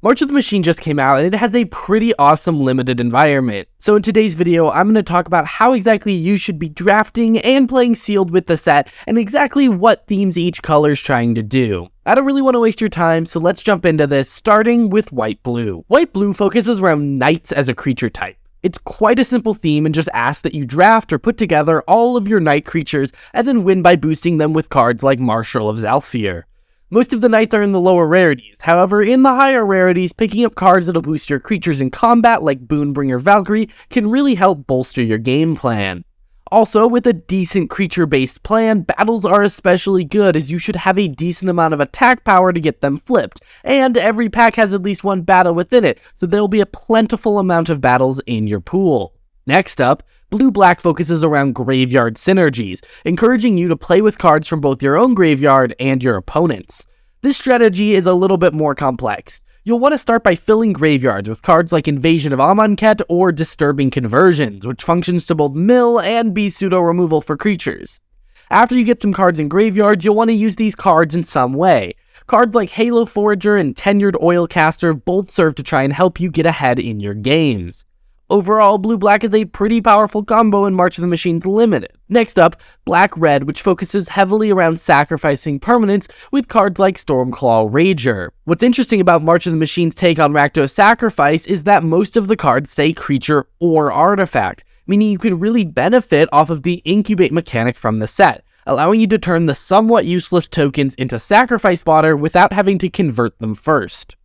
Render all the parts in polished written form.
March of the Machine just came out and it has a pretty awesome limited environment. So in today's video, I'm going to talk about how exactly you should be drafting and playing sealed with the set and exactly what themes each color is trying to do. I don't really want to waste your time, so let's jump into this, starting with White-Blue. White-Blue focuses around knights as a creature type. It's quite a simple theme and just asks that you draft or put together all of your knight creatures and then win by boosting them with cards like Marshal of Zhalfir. Most of the knights are in the lower rarities, however in the higher rarities, picking up cards that'll boost your creatures in combat like Boonbringer Valkyrie can really help bolster your game plan. Also, with a decent creature-based plan, battles are especially good as you should have a decent amount of attack power to get them flipped, and every pack has at least one battle within it, so there'll be a plentiful amount of battles in your pool. Next up, Blue-Black focuses around graveyard synergies, encouraging you to play with cards from both your own graveyard and your opponent's. This strategy is a little bit more complex. You'll want to start by filling graveyards with cards like Invasion of Amonkhet or Disturbing Conversions, which functions to both mill and be pseudo-removal for creatures. After you get some cards in graveyards, you'll want to use these cards in some way. Cards like Halo Forager and Tenured Oilcaster both serve to try and help you get ahead in your games. Overall, Blue-Black is a pretty powerful combo in March of the Machine's Limited. Next up, Black-Red, which focuses heavily around sacrificing permanents with cards like Stormclaw Rager. What's interesting about March of the Machine's take on Rakdos Sacrifice is that most of the cards say creature or artifact, meaning you can really benefit off of the incubate mechanic from the set, allowing you to turn the somewhat useless tokens into sacrifice fodder without having to convert them first.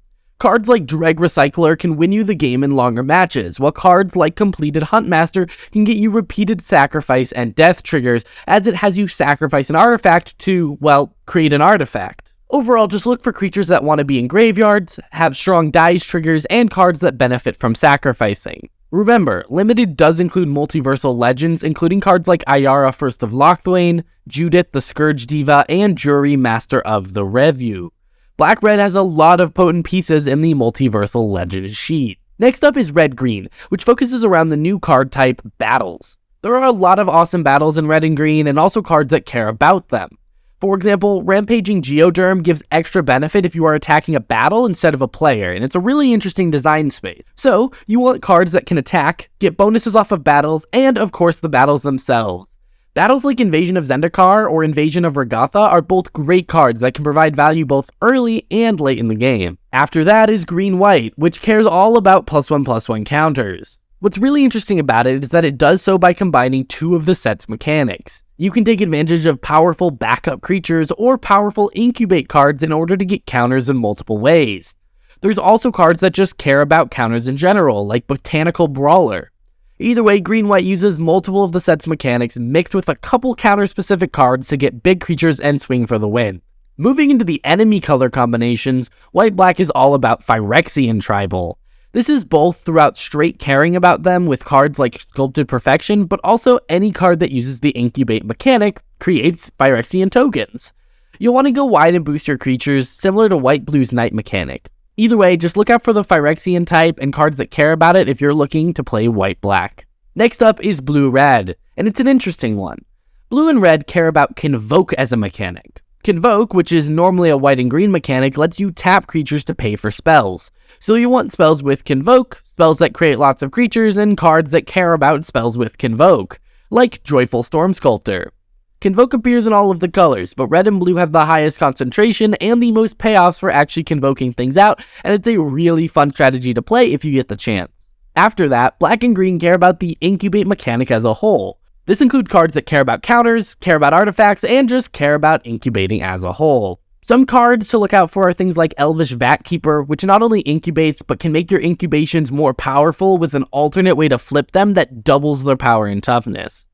Cards like Dreg Recycler can win you the game in longer matches, while cards like Completed Huntmaster can get you repeated sacrifice and death triggers, as it has you sacrifice an artifact to, well, create an artifact. Overall, just look for creatures that want to be in graveyards, have strong dice triggers, and cards that benefit from sacrificing. Remember, Limited does include multiversal legends, including cards like Ayara First of Locthwain, Judith the Scourge Diva, and Jury Master of the Review. Black-Red has a lot of potent pieces in the Multiversal Legends sheet. Next up is Red-Green, which focuses around the new card type, Battles. There are a lot of awesome battles in Red and Green, and also cards that care about them. For example, Rampaging Geoderm gives extra benefit if you are attacking a battle instead of a player, and it's a really interesting design space. So, you want cards that can attack, get bonuses off of battles, and of course the battles themselves. Battles like Invasion of Zendikar or Invasion of Regatha are both great cards that can provide value both early and late in the game. After that is Green-White, which cares all about +1/+1 counters. What's really interesting about it is that it does so by combining two of the set's mechanics. You can take advantage of powerful backup creatures or powerful incubate cards in order to get counters in multiple ways. There's also cards that just care about counters in general, like Botanical Brawler. Either way, Green-White uses multiple of the set's mechanics mixed with a couple counter-specific cards to get big creatures and swing for the win. Moving into the enemy color combinations, White-Black is all about Phyrexian Tribal. This is both throughout straight caring about them with cards like Sculpted Perfection, but also any card that uses the incubate mechanic creates Phyrexian tokens. You'll want to go wide and boost your creatures, similar to White-Blue's Knight mechanic. Either way, just look out for the Phyrexian type and cards that care about it if you're looking to play White-Black. Next up is Blue-Red, and it's an interesting one. Blue and Red care about Convoke as a mechanic. Convoke, which is normally a white and green mechanic, lets you tap creatures to pay for spells. So you want spells with Convoke, spells that create lots of creatures, and cards that care about spells with Convoke, like Joyful Storm Sculptor. Convoke appears in all of the colors, but red and blue have the highest concentration and the most payoffs for actually convoking things out, and it's a really fun strategy to play if you get the chance. After that, black and green care about the incubate mechanic as a whole. This includes cards that care about counters, care about artifacts, and just care about incubating as a whole. Some cards to look out for are things like Elvish Vat Keeper, which not only incubates, but can make your incubations more powerful with an alternate way to flip them that doubles their power and toughness.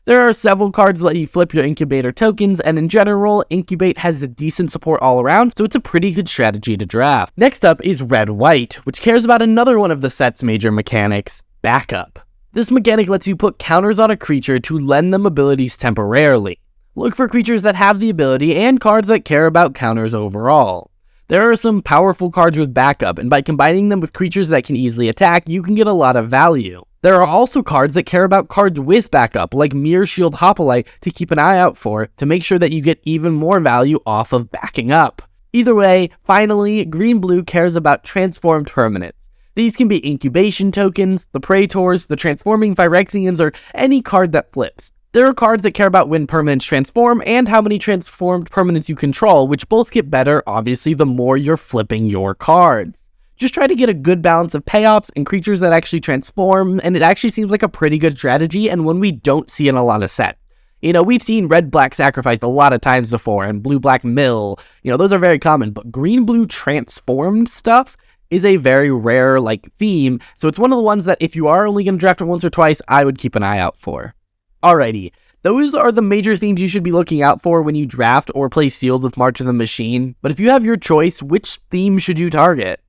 There are several cards that let you flip your incubator tokens, and in general, Incubate has a decent support all around, so it's a pretty good strategy to draft. Next up is Red-White, which cares about another one of the set's major mechanics, Backup. This mechanic lets you put counters on a creature to lend them abilities temporarily. Look for creatures that have the ability and cards that care about counters overall. There are some powerful cards with Backup, and by combining them with creatures that can easily attack, you can get a lot of value. There are also cards that care about cards with backup, like Mirror Shield Hoplite, to keep an eye out for, to make sure that you get even more value off of backing up. Either way, finally, green-blue cares about transformed permanents. These can be incubation tokens, the Praetors, the transforming Phyrexians, or any card that flips. There are cards that care about when permanents transform and how many transformed permanents you control, which both get better, obviously, the more you're flipping your cards. Just try to get a good balance of payoffs and creatures that actually transform, and it actually seems like a pretty good strategy and one we don't see in a lot of sets. We've seen red-black sacrifice a lot of times before, and blue-black mill, those are very common, but green-blue transformed stuff is a very rare, theme, so it's one of the ones that if you are only going to draft it once or twice, I would keep an eye out for. Alrighty, those are the major themes you should be looking out for when you draft or play Sealed with March of the Machine, but if you have your choice, which theme should you target?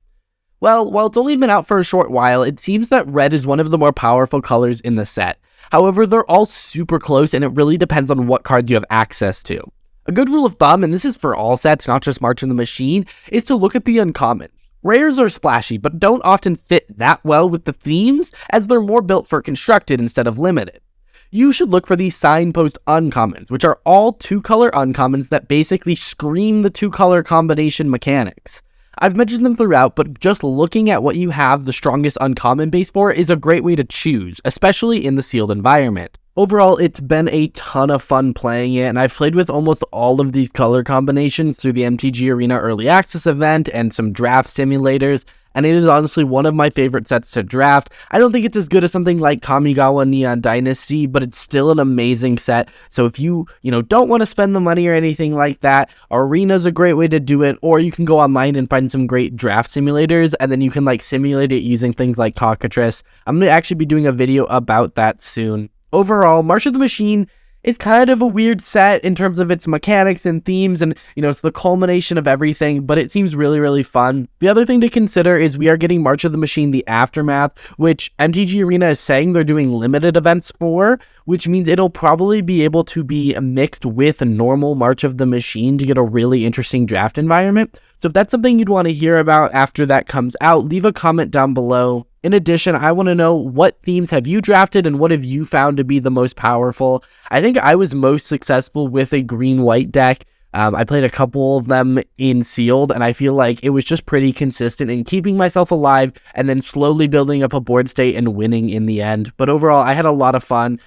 Well, while it's only been out for a short while, it seems that red is one of the more powerful colors in the set. However, they're all super close, and it really depends on what card you have access to. A good rule of thumb, and this is for all sets, not just March of the Machine, is to look at the uncommons. Rares are splashy, but don't often fit that well with the themes, as they're more built for constructed instead of limited. You should look for these signpost uncommons, which are all two-color uncommons that basically scream the two-color combination mechanics. I've mentioned them throughout, but just looking at what you have the strongest uncommon base for is a great way to choose, especially in the sealed environment. Overall, it's been a ton of fun playing it, and I've played with almost all of these color combinations through the MTG Arena Early Access event and some draft simulators, and it is honestly one of my favorite sets to draft. I don't think it's as good as something like Kamigawa Neon Dynasty, but it's still an amazing set. So if you don't want to spend the money or anything like that, Arena's a great way to do it, or you can go online and find some great draft simulators, and then you can simulate it using things like Cockatrice. I'm going to actually be doing a video about that soon. Overall, March of the Machine is kind of a weird set in terms of its mechanics and themes, and it's the culmination of everything, but it seems really, really fun. The other thing to consider is we are getting March of the Machine the Aftermath, which MTG Arena is saying they're doing limited events for, which means it'll probably be able to be mixed with a normal March of the Machine to get a really interesting draft environment. So if that's something you'd want to hear about after that comes out, leave a comment down below. In addition, I want to know what themes have you drafted and what have you found to be the most powerful. I think I was most successful with a green-white deck. I played a couple of them in Sealed, and I feel like it was just pretty consistent in keeping myself alive and then slowly building up a board state and winning in the end. But overall, I had a lot of fun.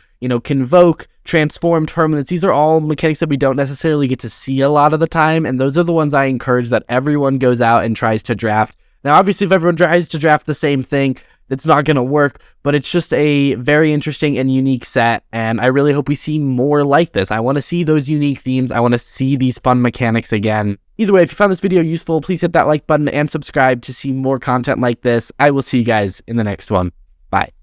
Convoke, transformed permanents, these are all mechanics that we don't necessarily get to see a lot of the time, and those are the ones I encourage that everyone goes out and tries to draft. Now, obviously, if everyone tries to draft the same thing, it's not going to work, but it's just a very interesting and unique set, and I really hope we see more like this. I want to see those unique themes. I want to see these fun mechanics again. Either way, if you found this video useful, please hit that like button and subscribe to see more content like this. I will see you guys in the next one. Bye.